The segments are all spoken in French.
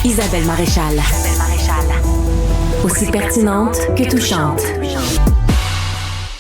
Isabelle Maréchal. Aussi pertinente que touchante.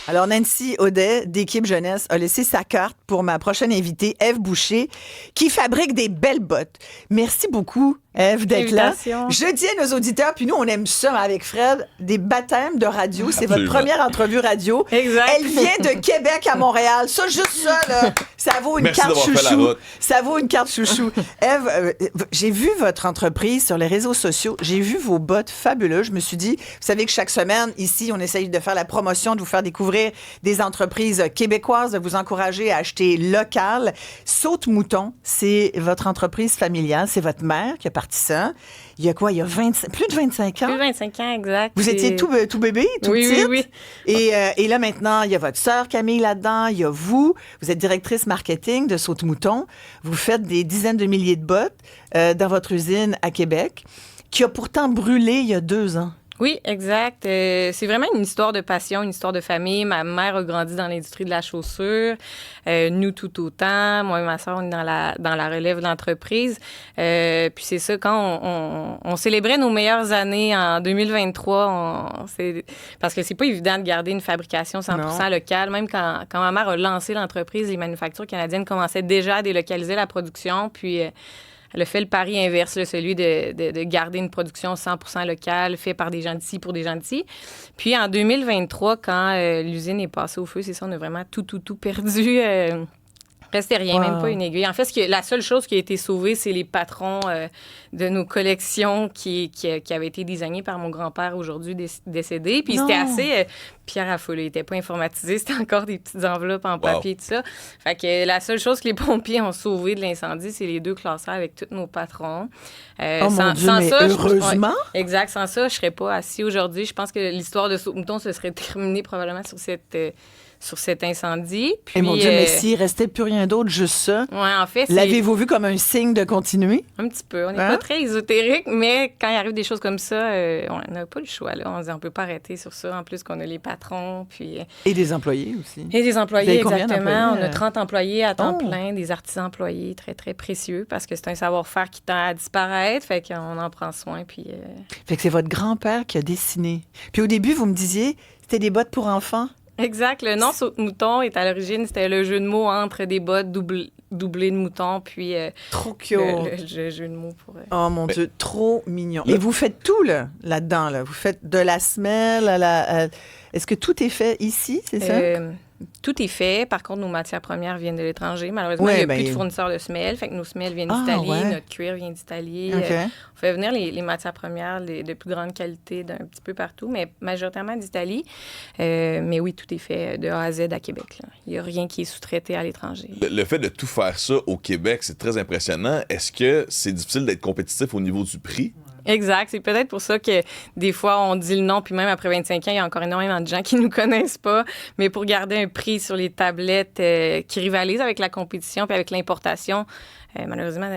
Alors, Nancy Audet, d'Équipe Jeunesse, a laissé sa carte pour ma prochaine invitée, Ève Boucher, qui fabrique des belles bottes. Merci beaucoup, Ève, d'être là. Je dis à nos auditeurs, puis nous, on aime ça avec Fred, des baptêmes de radio. C'est votre première entrevue radio. Exact. Elle vient de Québec à Montréal. Ça, juste ça, là, ça vaut une Merci carte d'avoir fait la chouchou. route. Ça vaut une carte chouchou. Ève, j'ai vu votre entreprise sur les réseaux sociaux. J'ai vu vos bottes fabuleuses. Je me suis dit, vous savez que chaque semaine, ici, on essaye de faire la promotion, de vous faire découvrir des entreprises québécoises, de vous encourager à acheter local. Saute-Mouton, c'est votre entreprise familiale. C'est votre mère qui a parti ça. Il y a quoi? Il y a plus de 25 ans? Plus de 25 ans, exact. Vous étiez tout bébé, tout petite? Oui. Et là, maintenant, il y a votre sœur Camille là-dedans, il y a vous. Vous êtes directrice marketing de Saute-Mouton. Vous faites des dizaines de milliers de bottes dans votre usine à Québec, qui a pourtant brûlé il y a 2 ans. Oui, exact. C'est vraiment une histoire de passion, une histoire de famille. Ma mère a grandi dans l'industrie de la chaussure. Nous, tout autant. Moi et ma soeur, on est dans la relève de l'entreprise. Puis c'est ça, quand on célébrait nos meilleures années en 2023, parce que c'est pas évident de garder une fabrication 100% locale. Même quand ma mère a lancé l'entreprise, les manufactures canadiennes commençaient déjà à délocaliser la production. Puis... elle a fait le pari inverse, là, celui de garder une production 100% locale, faite par des gens d'ici pour des gens d'ici. Puis en 2023, quand l'usine est passée au feu, c'est ça, on a vraiment tout perdu. Restait rien, même pas une aiguille. En fait, la seule chose qui a été sauvée, c'est les patrons de nos collections qui avaient été désignés par mon grand-père aujourd'hui décédé. Puis c'était assez pierre à fouler. Il n'était pas informatisé. C'était encore des petites enveloppes en papier et tout ça. Fait que la seule chose que les pompiers ont sauvé de l'incendie, c'est les 2 classeurs avec tous nos patrons. Mon Dieu, mais ça, heureusement! Exact. Sans ça, je ne serais pas assis aujourd'hui. Je pense que l'histoire de Saute-Mouton se serait terminée probablement sur cet incendie. Puis, mon Dieu, mais s'il restait plus rien d'autre, juste ça, en fait, l'avez-vous vu comme un signe de continuer? Un petit peu. On n'est pas très ésotérique, mais quand il arrive des choses comme ça, on n'a pas le choix. Là. On ne peut pas arrêter sur ça. En plus qu'on a les patrons. Puis... Et des employés aussi. Et des employés, exactement. On a 30 30 employés à temps plein, des artisans employés très, très précieux parce que c'est un savoir-faire qui tend à disparaître. Fait qu'on en prend soin. Puis, Fait que c'est votre grand-père qui a dessiné. Puis au début, vous me disiez, c'était des bottes pour enfants? Exact. Le nom Saute-Mouton est à l'origine, c'était le jeu de mots entre des bottes doublées de mouton, puis trop cute. Le jeu de mots pour... Oh mon Dieu, trop mignon. Et vous faites tout là-dedans. Là. Vous faites de la semelle à la... Est-ce que tout est fait ici, c'est ça? Tout est fait. Par contre, nos matières premières viennent de l'étranger. Malheureusement, il n'y a plus de fournisseurs de semelles. Fait que nos semelles viennent d'Italie, notre cuir vient d'Italie. Okay. On fait venir les matières premières de plus grande qualité d'un petit peu partout, mais majoritairement d'Italie. Mais oui, tout est fait de A à Z à Québec. Là. Il n'y a rien qui est sous-traité à l'étranger. Le fait de tout faire ça au Québec, c'est très impressionnant. Est-ce que c'est difficile d'être compétitif au niveau du prix? Exact. C'est peut-être pour ça que des fois, on dit le nom, puis même après 25 ans, il y a encore énormément de gens qui ne nous connaissent pas. Mais pour garder un prix sur les tablettes qui rivalisent avec la compétition puis avec l'importation, malheureusement,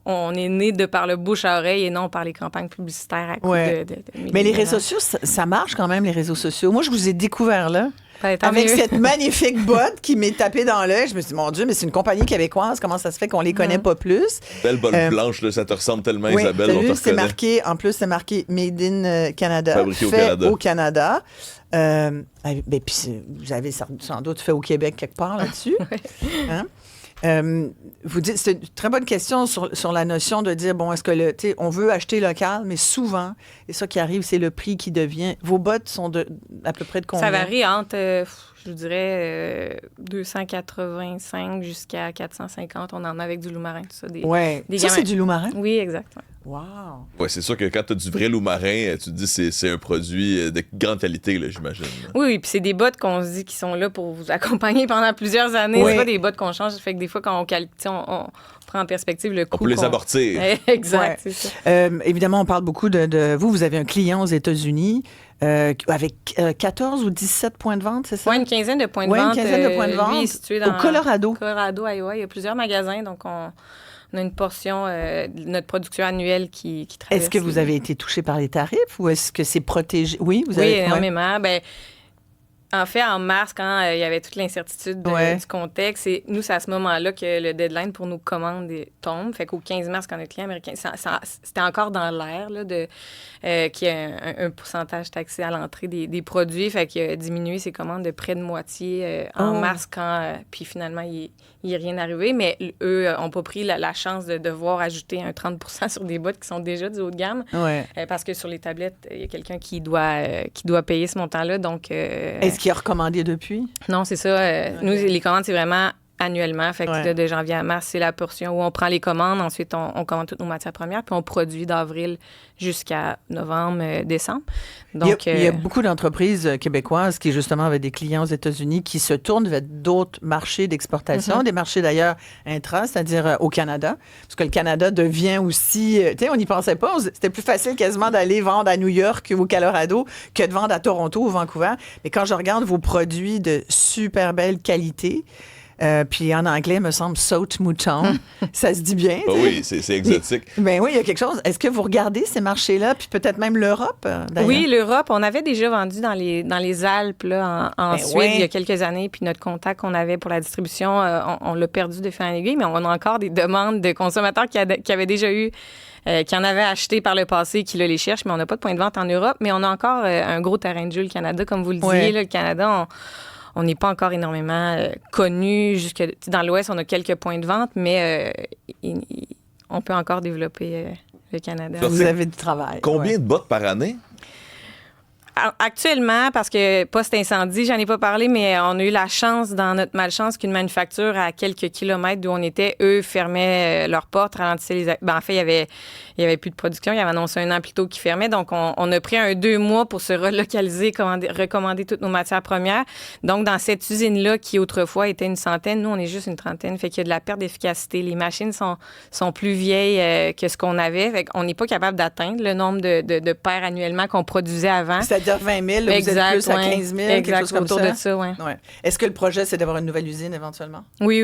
on est né de par le bouche à oreille et non par les campagnes publicitaires à coup de Mais les réseaux sociaux, ça marche quand même, les réseaux sociaux. Moi, je vous ai découvert là. Avec cette magnifique botte qui m'est tapée dans l'œil. Je me suis dit, mon Dieu, mais c'est une compagnie québécoise. Comment ça se fait qu'on les connaît pas plus? Belle botte blanche, là, ça te ressemble tellement, Isabelle. Oui, c'est marqué, en plus, c'est marqué Made in Canada. Fabriqué au Canada. Puis vous avez sans doute fait au Québec quelque part là-dessus. Hein? Vous dites, c'est une très bonne question sur la notion de dire, bon, est-ce que on veut acheter local, mais souvent, et ça qui arrive, c'est le prix qui devient. Vos bottes sont à peu près de combien? Ça varie entre, je dirais, 285 jusqu'à 450. On en a avec du loup-marin, tout ça. Ça, c'est du loup-marin? Oui, exactement. Wow! Oui, c'est sûr que quand tu as du vrai loup-marin, tu te dis que c'est un produit de grande qualité, là, j'imagine. Oui, puis c'est des bottes qu'on se dit qui sont là pour vous accompagner pendant plusieurs années. C'est pas des bottes qu'on change. Ça fait que des fois, quand on prend en perspective le coût. On peut les amortir. Exact, c'est ça. Évidemment, on parle beaucoup de vous. Vous avez un client aux États-Unis avec 14 ou 17 points de vente, c'est ça? Oui, une quinzaine de points de vente. Une quinzaine de points de vente. Lui est situé dans au Colorado. Colorado, Iowa. Il y a plusieurs magasins, donc on a une portion de notre production annuelle qui traverse. Est-ce que vous avez été touché par les tarifs ou est-ce que c'est protégé? Oui, vous avez... Oui, énormément. En fait, en mars, quand il y avait toute l'incertitude du contexte, nous, c'est à ce moment-là que le deadline pour nos commandes tombe. Fait qu'au 15 mars, quand notre client américain, c'était encore dans l'air là, qu'il y a un pourcentage taxé à l'entrée des produits. Fait qu'il a diminué ses commandes de près de moitié en mars, puis finalement, il n'y est rien arrivé. Mais eux n'ont pas pris la chance de devoir ajouter un 30 sur des bottes qui sont déjà du haut de gamme. Parce que sur les tablettes, il y a quelqu'un qui doit payer ce montant-là. Donc, est-ce qu'il a recommandé depuis? Non, c'est ça. Nous, les commandes, c'est vraiment annuellement. Fait que là, de janvier à mars, c'est la portion où on prend les commandes. Ensuite, on commande toutes nos matières premières. Puis on produit d'avril jusqu'à novembre, décembre. Donc, il y a beaucoup d'entreprises québécoises qui, justement, avaient des clients aux États-Unis qui se tournent vers d'autres marchés d'exportation, des marchés d'ailleurs intra, c'est-à-dire au Canada. Parce que le Canada devient aussi... tu sais, on n'y pensait pas. C'était plus facile quasiment d'aller vendre à New York ou au Colorado que de vendre à Toronto ou Vancouver. Mais quand je regarde vos produits de super belle qualité... puis en anglais, me semble saute mouton. Ça se dit bien. Oui, c'est exotique. Ben oui, il y a quelque chose. Est-ce que vous regardez ces marchés-là, puis peut-être même l'Europe, d'ailleurs? Oui, l'Europe. On avait déjà vendu dans les Alpes, là, en Suède, il y a quelques années. Puis notre contact qu'on avait pour la distribution, on l'a perdu de fil en aiguille, mais on a encore des demandes de consommateurs qui avaient déjà eu qui en avaient acheté par le passé, qui là, les cherchent, mais on n'a pas de point de vente en Europe. Mais on a encore un gros terrain de jeu, le Canada, comme vous le disiez. Là, le Canada, on n'est pas encore énormément connu. Jusque dans l'Ouest, on a quelques points de vente, mais on peut encore développer le Canada. Vous avez du travail. Combien de bottes par année? Actuellement, parce que post-incendie, j'en ai pas parlé, mais on a eu la chance, dans notre malchance, qu'une manufacture à quelques kilomètres d'où on était, eux, fermaient leurs portes, ralentissaient les... en fait, il y avait plus de production. Il avait annoncé 1 an plus tôt qu'ils fermaient. Donc, on a pris 2 mois pour se relocaliser, recommander toutes nos matières premières. Donc, dans cette usine-là, qui autrefois était une centaine, nous, on est juste une trentaine. Fait qu'il y a de la perte d'efficacité. Les machines sont plus vieilles que ce qu'on avait. Fait qu'on n'est pas capable d'atteindre le nombre de paires annuellement qu'on produisait avant. C'est-à-dire 20 000, là, vous êtes plus à 15 000, exact, quelque chose comme autour ça? De ça, oui. Ouais. Est-ce que le projet, c'est d'avoir une nouvelle usine éventuellement? Oui,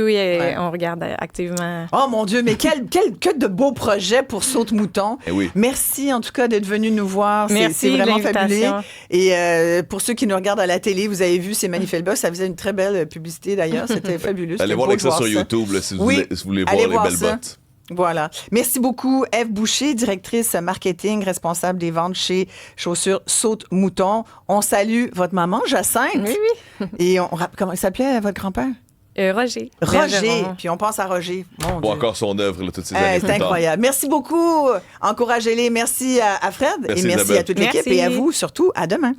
on regarde activement. Oh mon Dieu, mais que de beaux projets pour Saute-Mouton. Oui. Merci en tout cas d'être venu nous voir. Merci, c'est vraiment fabuleux. Et pour ceux qui nous regardent à la télé, vous avez vu ces Manifest Boss, ça faisait une très belle publicité d'ailleurs. C'était fabuleux. Allez voir ça sur YouTube là, si vous voulez voir les belles bottes. Voilà. Merci beaucoup, Ève Boucher, directrice marketing, responsable des ventes chez Chaussures Saute-Mouton. On salue votre maman, Jacinthe. Oui. Et comment il s'appelait, votre grand-père? Roger. Puis on pense à Roger. Mon Dieu. Encore son œuvre là, toutes ces années c'est incroyable. Merci beaucoup. Encouragez-les. Merci à Fred. Merci, et merci Isabelle. à toute l'équipe. Et à vous, surtout, à demain.